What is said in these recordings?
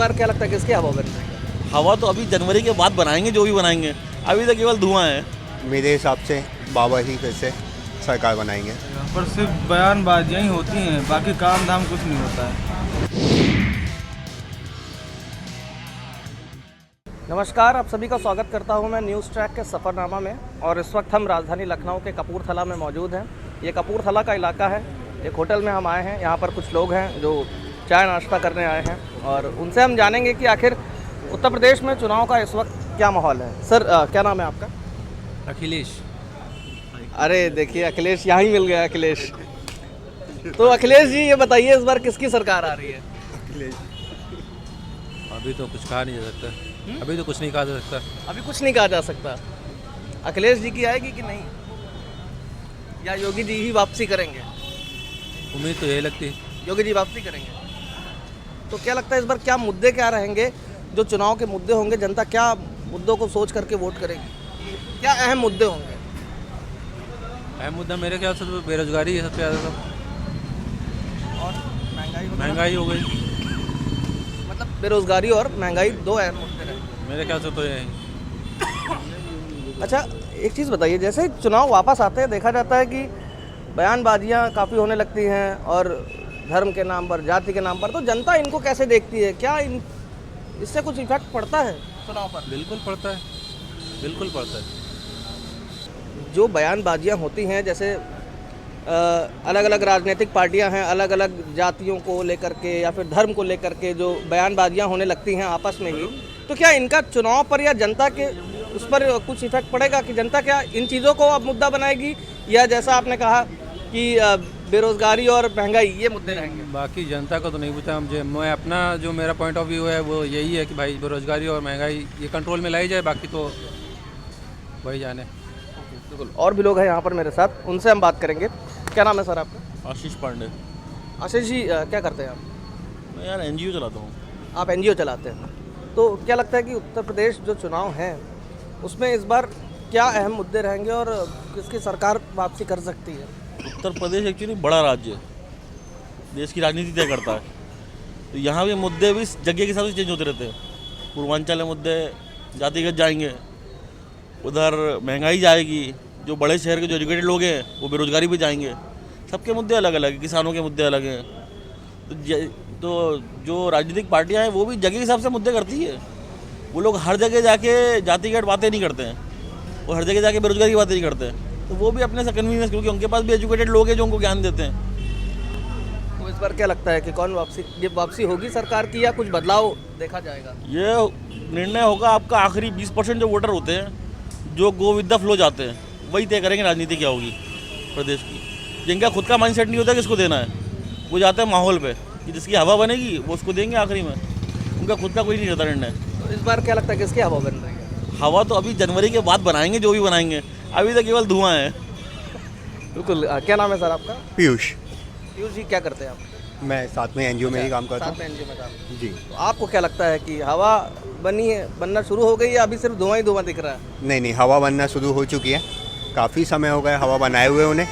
बार क्या लगता है किसकी हवा बन रही है? हवा तो अभी जनवरी के बाद बनाएंगे, जो भी बनाएंगे। अभी तो केवल धुआं है। मेरे हिसाब से बाबा ही फिर से सरकार बनाएंगे। यहाँ पर सिर्फ बयानबाजियाँ ही होती हैं, बाकी काम धाम कुछ नहीं होता है। नमस्कार, आप सभी का स्वागत करता हूं मैं न्यूज़ ट्रैक के सफ़रनामा में। और इस वक्त हम राजधानी लखनऊ के कपूरथला में मौजूद हैं। ये कपूरथला का इलाका है। एक होटल में हम आए हैं। यहाँ पर कुछ लोग हैं जो चाय नाश्ता करने आए हैं और उनसे हम जानेंगे कि आखिर उत्तर प्रदेश में चुनाव का इस वक्त क्या माहौल है। सर, क्या नाम है आपका? अखिलेश। अरे देखिए, अखिलेश यहाँ ही मिल गया। अखिलेश, तो अखिलेश जी ये बताइए, इस बार किसकी सरकार आ रही है? अभी तो कुछ कहा नहीं जा सकता। अभी तो कुछ नहीं कहा जा सकता। अभी कुछ नहीं कहा जा सकता। अखिलेश जी की आएगी कि नहीं, या योगी जी ही वापसी करेंगे? उम्मीद तो यही लगती है। योगी जी वापसी करेंगे। तो क्या लगता है इस बार क्या मुद्दे क्या रहेंगे, जो चुनाव के मुद्दे होंगे? जनता क्या मुद्दों को सोच करके वोट करेगी? क्या अहम मुद्दे होंगे? अहम मुद्दा मेरे ख्याल से तो बेरोजगारी है सबसे ज़्यादा। और महंगाई हो गई। मतलब बेरोजगारी और महंगाई दो अहम मुद्दे रहेंगे मेरे ख्याल से तो यही। अच्छा, एक चीज़ बताइए, जैसे चुनाव वापस आते हैं देखा जाता है कि बयानबाजियाँ काफ़ी होने लगती हैं और धर्म के नाम पर, जाति के नाम पर, तो जनता इनको कैसे देखती है? क्या इससे कुछ इफेक्ट पड़ता है चुनाव पर? बिल्कुल पड़ता है, बिल्कुल पड़ता है। जो बयानबाजियाँ होती हैं, जैसे अलग अलग राजनीतिक पार्टियां हैं, अलग अलग जातियों को लेकर के या फिर धर्म को लेकर के जो बयानबाजियां होने लगती हैं आपस में ही, तो क्या इनका चुनाव पर या जनता के उस पर कुछ इफेक्ट पड़ेगा कि जनता क्या इन चीज़ों को अब मुद्दा बनाएगी, या जैसा आपने कहा कि बेरोजगारी और महंगाई ये मुद्दे रहेंगे? बाकी जनता को तो नहीं पूछा। मैं अपना जो मेरा पॉइंट ऑफ व्यू है वो यही है कि भाई बेरोजगारी और महंगाई ये कंट्रोल में लाई जाए, बाकी तो वही जाने। बिल्कुल। और भी लोग हैं यहाँ पर मेरे साथ, उनसे हम बात करेंगे। क्या नाम है सर आपका? आशीष पांडे। आशीष जी, क्या करते हैं आप? मैं यार एनजीओ चलाता हूँ। आप एनजीओ चलाते हैं, तो क्या लगता है कि उत्तर प्रदेश जो चुनाव है उसमें इस बार क्या अहम मुद्दे रहेंगे और किसकी सरकार वापसी कर सकती है? उत्तर प्रदेश एक्चुअली बड़ा राज्य है, देश की राजनीति तय करता है। तो यहाँ के मुद्दे भी जगह के हिसाब से चेंज होते रहते हैं। पूर्वांचल में मुद्दे जातिगत जाएंगे, उधर महंगाई जाएगी, जो बड़े शहर के जो एजुकेटेड लोग हैं वो बेरोजगारी भी जाएंगे। सबके मुद्दे अलग अलग हैं, किसानों के मुद्दे अलग हैं। तो जो राजनीतिक पार्टियां हैं वो भी जगह के हिसाब से मुद्दे करती है। वो लोग हर जगह जाके जातिगत बातें नहीं करते हैं, वो हर जगह जाके बेरोजगारी की बातें नहीं करते हैं। तो वो भी अपने से कन्वीनियंस, क्योंकि उनके पास भी एजुकेटेड लोग हैं जो उनको ज्ञान देते हैं। तो इस बार क्या लगता है कि कौन वापसी होगी सरकार की, या कुछ बदलाव देखा जाएगा? ये निर्णय होगा आपका आखिरी 20% जो वोटर होते हैं, जो गो विद द फ्लो जाते हैं, वही तय करेंगे राजनीति क्या होगी प्रदेश की। जिनका खुद का माइंडसेट नहीं होता किसको देना है, वो जाते हैं माहौल पे कि जिसकी हवा बनेगी वो उसको देंगे आखिरी में। उनका खुद का कोई नहीं रहता निर्णय। तो इस बार क्या लगता है किसकी हवा बन रही है? हवा तो अभी जनवरी के बाद बनाएंगे, जो भी बनाएंगे। अभी तो केवल धुआं है। बिल्कुल। क्या नाम है सर आपका? पीयूष। पीयूष जी, क्या करते हैं आप? मैं साथ में एनजीओ में ही काम करता साथ हूँ। में एनजीओ में काम। जी। तो आपको क्या लगता है कि हवा बनना शुरू हो गई, या अभी सिर्फ धुआं ही धुआं दिख रहा है? नहीं, हवा बनना शुरू हो चुकी है। काफ़ी समय हो गया हवा बनाए हुए उन्हें।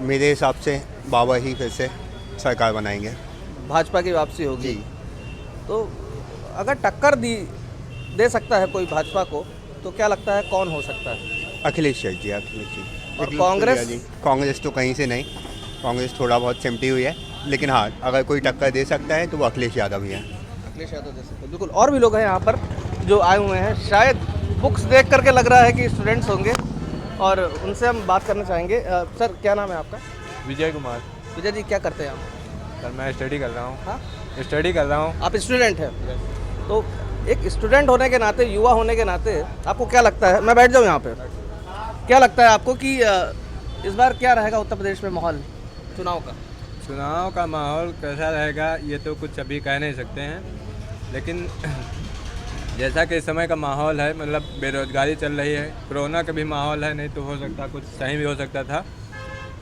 मेरे हिसाब से बाबा ही फिर से सरकार बनाएंगे। भाजपा की वापसी होगी। जी। तो अगर टक्कर दे सकता है कोई भाजपा को, तो क्या लगता है कौन हो सकता है? अखिलेश जी। अखिलेश जी। और कांग्रेस? कांग्रेस तो कहीं से नहीं। कांग्रेस थोड़ा बहुत सिमटी हुई है, लेकिन हाँ, अगर कोई टक्कर दे सकता है तो वो अखिलेश यादव ही है। अखिलेश यादव दे सकते हैं। बिल्कुल। और भी लोग हैं यहाँ पर जो आए हुए हैं, शायद बुक्स देख करके लग रहा है कि स्टूडेंट्स होंगे, और उनसे हम बात करना चाहेंगे। सर, क्या नाम है आपका? विजय कुमार। विजय जी, क्या करते हैं आप? सर मैं स्टडी कर रहा हूँ। हाँ, स्टडी कर रहा हूँ। आप स्टूडेंट हैं? तो एक स्टूडेंट होने के नाते, युवा होने के नाते, आपको क्या लगता है, मैं बैठ जाऊँ यहाँ पे, क्या लगता है आपको कि इस बार क्या रहेगा उत्तर प्रदेश में माहौल चुनाव का? चुनाव का माहौल कैसा रहेगा ये तो कुछ अभी कह नहीं सकते हैं, लेकिन जैसा कि इस समय का माहौल है, मतलब बेरोजगारी चल रही है, कोरोना का भी माहौल है, नहीं तो हो सकता कुछ सही भी हो सकता था।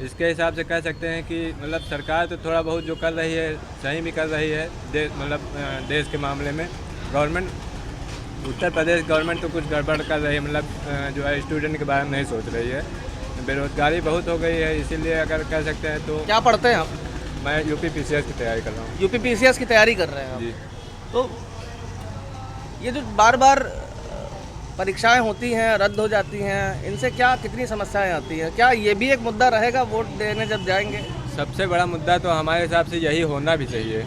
इसके हिसाब से कह सकते हैं कि मतलब सरकार तो थोड़ा बहुत जो कर रही है सही भी कर रही है, देश के मामले में। गवर्नमेंट, उत्तर प्रदेश गवर्नमेंट तो कुछ गड़बड़ कर रही है, मतलब जो है स्टूडेंट के बारे में नहीं सोच रही है। बेरोजगारी बहुत हो गई है, इसीलिए अगर कह सकते हैं तो। क्या पढ़ते हैं आप? मैं यूपी पीसीएस की तैयारी कर रहा हूँ। यूपी पीसीएस की तैयारी कर रहे हैं आप? जी। तो ये जो बार बार परीक्षाएं होती हैं, रद्द हो जाती हैं, इनसे क्या कितनी समस्याएं आती हैं? क्या ये भी एक मुद्दा रहेगा वोट देने जब जाएंगे? सबसे बड़ा मुद्दा तो हमारे हिसाब से यही होना भी चाहिए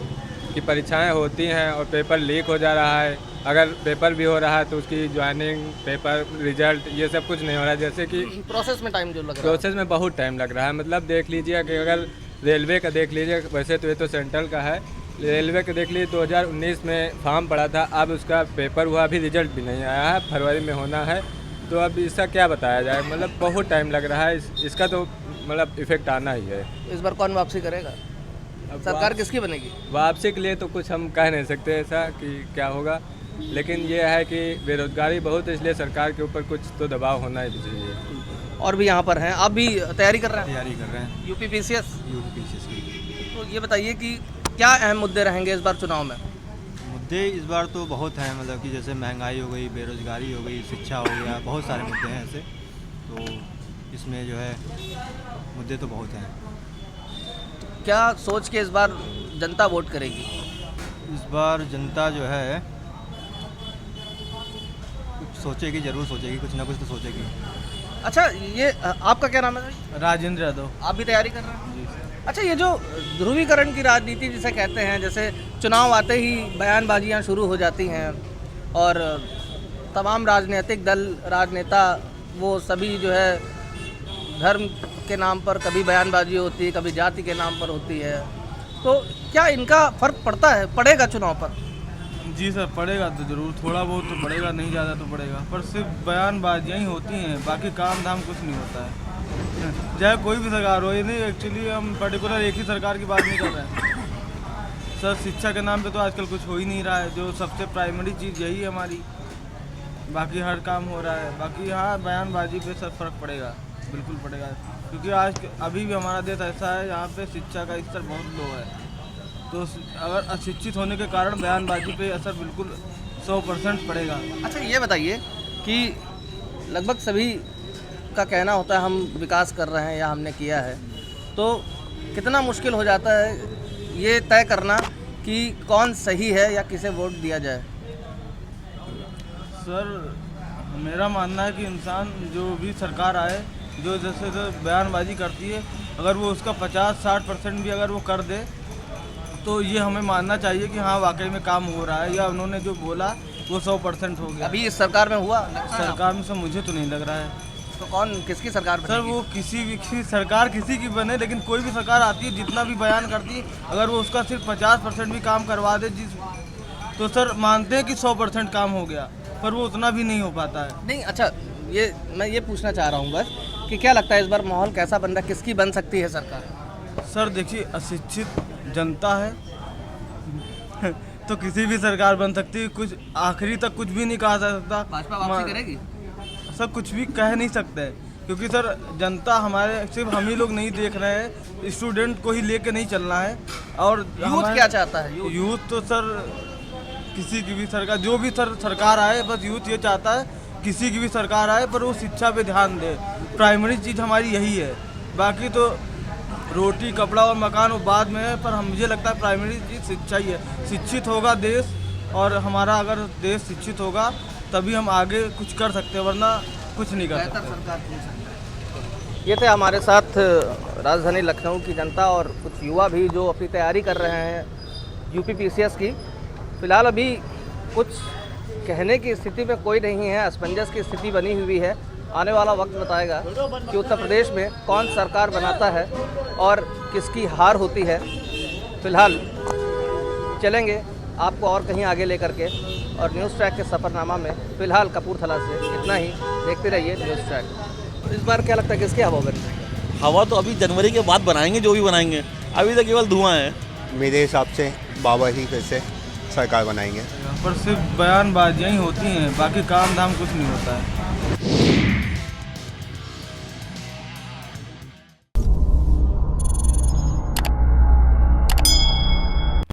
कि परीक्षाएं होती हैं और पेपर लीक हो जा रहा है। अगर पेपर भी हो रहा है तो उसकी ज्वाइनिंग, पेपर, रिजल्ट, ये सब कुछ नहीं हो रहा है। जैसे कि प्रोसेस में टाइम जो लग रहा है। प्रोसेस में बहुत टाइम लग रहा है। मतलब देख लीजिए कि अगर रेलवे का देख लीजिए, वैसे तो ये तो सेंट्रल का है, रेलवे का देख लीजिए 2019 में फॉर्म पड़ा था, अब उसका पेपर हुआ, अभी रिजल्ट भी नहीं आया है, फरवरी में होना है। तो अब इसका क्या बताया जाए, मतलब बहुत टाइम लग रहा है। इसका तो मतलब इफेक्ट आना ही है। इस बार कौन वापसी करेगा? सरकार किसकी बनेगी? वापसी के लिए तो कुछ हम कह नहीं सकते ऐसा कि क्या होगा, लेकिन ये है कि बेरोजगारी बहुत है, इसलिए सरकार के ऊपर कुछ तो दबाव होना ही चाहिए। और भी यहाँ पर हैं, आप भी तैयारी कर रहे हैं? तैयारी कर रहे हैं यूपी पीसीएस। यूपीपीसीएस की। तो ये बताइए कि क्या अहम मुद्दे रहेंगे इस बार चुनाव में? मुद्दे इस बार तो बहुत हैं, मतलब कि जैसे महंगाई हो गई, बेरोजगारी हो गई, शिक्षा हो गया, बहुत सारे मुद्दे हैं ऐसे। तो इसमें जो है मुद्दे तो बहुत हैं। क्या सोच के इस बार जनता वोट करेगी? इस बार जनता जो है कुछ सोचेगी, ज़रूर सोचेगी, कुछ ना कुछ तो सोचेगी। अच्छा, ये आपका क्या नाम है भाई? राजेंद्र यादव। आप भी तैयारी कर रहे हैं? अच्छा, ये जो ध्रुवीकरण की राजनीति जिसे कहते हैं, जैसे चुनाव आते ही बयानबाजियां शुरू हो जाती हैं और तमाम राजनीतिक दल, राजनेता, वो सभी जो है धर्म के नाम पर कभी बयानबाजी होती है, कभी जाति के नाम पर होती है, तो क्या इनका फ़र्क पड़ता है, पड़ेगा चुनाव पर? जी सर, पड़ेगा तो ज़रूर, थोड़ा बहुत तो पड़ेगा, नहीं ज़्यादा तो पड़ेगा, पर सिर्फ बयानबाजियाँ ही होती हैं, बाकी काम धाम कुछ नहीं होता है। चाहे कोई भी सरकार हो, ये नहीं, एक्चुअली हम पर्टिकुलर एक ही सरकार की बात नहीं कर रहे हैं सर। शिक्षा के नाम पे तो आजकल कुछ हो ही नहीं रहा है, जो सबसे प्राइमरी चीज़ यही है हमारी। बाकी हर काम हो रहा है, बाकी हाँ बयानबाजी पे सर फ़र्क पड़ेगा, बिल्कुल पड़ेगा, क्योंकि आज अभी भी हमारा देश ऐसा है यहाँ पे शिक्षा का स्तर बहुत लो है। तो अगर अशिक्षित होने के कारण बयानबाजी पे असर बिल्कुल 100% पड़ेगा। अच्छा, ये बताइए कि लगभग सभी का कहना होता है हम विकास कर रहे हैं या हमने किया है, तो कितना मुश्किल हो जाता है ये तय करना कि कौन सही है या किसे वोट दिया जाए? सर, मेरा मानना है कि इंसान जो भी सरकार आए, जो जैसे बयानबाजी करती है, अगर वो उसका 50-60% भी अगर वो कर दे तो ये हमें मानना चाहिए कि हाँ वाकई में काम हो रहा है, या उन्होंने जो बोला वो 100% हो गया। अभी इस सरकार में हुआ? सरकार में से मुझे तो नहीं लग रहा है। तो कौन, किसकी सरकार सर बनेगी? वो किसी सरकार किसी की बने, लेकिन कोई भी सरकार आती है, जितना भी बयान करती है, अगर वो उसका सिर्फ 50% भी काम करवा दे तो सर मानते हैं कि 100% काम हो गया, पर वो उतना भी नहीं हो पाता है। नहीं, अच्छा, ये मैं ये पूछना चाह रहा हूँ बस कि क्या लगता है इस बार माहौल कैसा बन रहा है, किसकी बन सकती है सरकार? सर देखिए, अशिक्षित जनता है तो किसी भी सरकार बन सकती है, कुछ आखिरी तक कुछ भी नहीं कहा जा सकता। भाजपा वापसी करेगी? सर कुछ भी कह नहीं सकते, क्योंकि सर जनता हमारे, सिर्फ हम ही लोग नहीं देख रहे हैं, स्टूडेंट को ही लेके नहीं चलना है। और यूथ क्या चाहता है? यूथ तो सर किसी की भी सरकार, जो भी सरकार आए, बस यूथ ये चाहता है किसी की भी सरकार आए पर वो शिक्षा पे ध्यान दे। प्राइमरी चीज़ हमारी यही है, बाकी तो रोटी, कपड़ा और मकान वो बाद में है, पर हम मुझे लगता है प्राइमरी चीज़ शिक्षा ही है। शिक्षित होगा देश, और हमारा अगर देश शिक्षित होगा तभी हम आगे कुछ कर सकते हैं, वरना कुछ नहीं कर सकते। ये थे हमारे साथ राजधानी लखनऊ की जनता और कुछ युवा भी जो अपनी तैयारी कर रहे हैं यूपी पीसीएस की। फ़िलहाल अभी कुछ कहने की स्थिति में कोई नहीं है, असमंजस की स्थिति बनी हुई है। आने वाला वक्त बताएगा कि उत्तर प्रदेश में कौन सरकार बनाता है और किसकी हार होती है। फ़िलहाल चलेंगे आपको और कहीं आगे लेकर के, और न्यूज़ ट्रैक के सफ़रनामा में फ़िलहाल कपूरथला से इतना ही। देखते रहिए न्यूज़ ट्रैक। इस बार क्या लगता है किसकी हवा बन रही है? हवा तो अभी जनवरी के बाद बनाएंगे, जो भी बनाएंगे, अभी तो केवल धुआं है। मेरे हिसाब से बाबा ही फिर से सरकार बनाएंगे। पर सिर्फ बयानबाजियाँ ही होती हैं, बाकी काम धाम कुछ नहीं होता है।